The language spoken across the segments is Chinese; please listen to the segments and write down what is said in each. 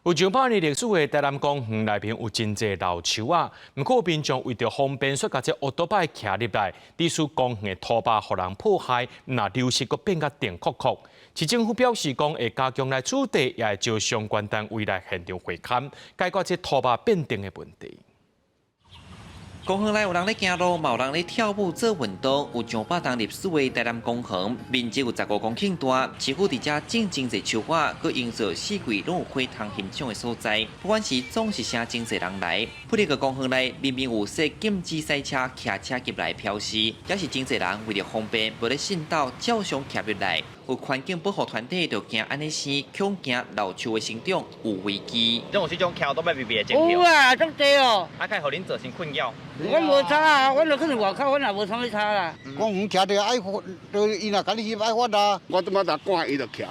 有200年历史的台南公园内面有真侪老树啊，不过民众为着方便，所以把这奥多摆徛入来，致使公园的土坝互人破坏，那流失阁变甲电酷酷。市政府表示讲会加强来处理，也会招相关单位来现场会勘，解决这土坝变电的问题。 公园内有人咧行路，嘛有人咧跳舞做运动。有200栋历史的台南公园，面积有15公顷大，市府伫遮种真侪树瓦，佮营造四季拢有花通欣赏的所在。不管是总是请真侪人来，不哩个公园内明明有设禁止赛车骑车入来标示，也是真侪人为了方便，无咧信道照常骑入来。有环境保护团体就惊安尼生，恐惊老树的生长有危机。种有这种桥都要避避的情有啊，足多哦。啊，可互恁造成困扰。阮无差啊，阮就去外口，阮也无啥物差啦。公园徛着爱发，就伊若甲你去爱发啦。我即马搭赶伊就徛，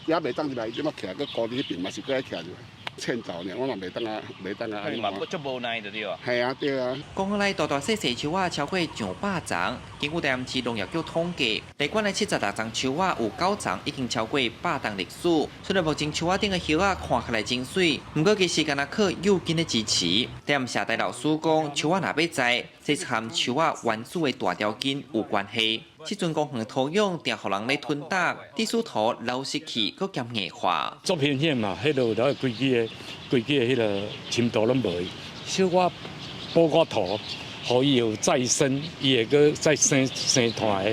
也袂当入来，伊即马徛个高伫迄边嘛是过来徛入来。 欠早呢，我嘛袂当啊，你嘛足无奈的对啊。系啊，对啊。公园内大大细细树仔超过200丛，根据台南市农业局统计，内馆内76丛树仔有9丛已经超过100栋历史。虽然目前树仔顶的叶仔看起来真水，不过其实敢若靠有根的支持。台南社大老师讲，树仔若要栽，这和树仔原始的大条根有关系。这阵公园的土壤定互人咧吞打，地势土流失去，搁减硬化。作偏险嘛，迄落了规矩的迄个深度拢无，小我补个土，互伊有再生，伊会个再生团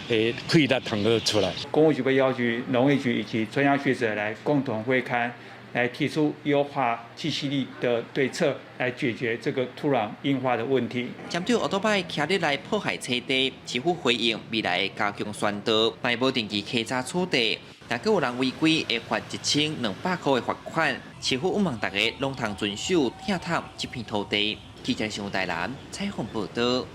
的可以来通个出来。公务局会要求农业局以及专家学者来共同会勘。 来提出优化栖息力的对策，来解决这个土壤硬化的问题。针对奥多摆徛入来破坏车地，市府回应未来加强宣导，卖无定期稽查处理。若果有人违规，会罚1200块的罚款。市府希望大家拢通遵守，听透这片土地。记者上台南采访报道。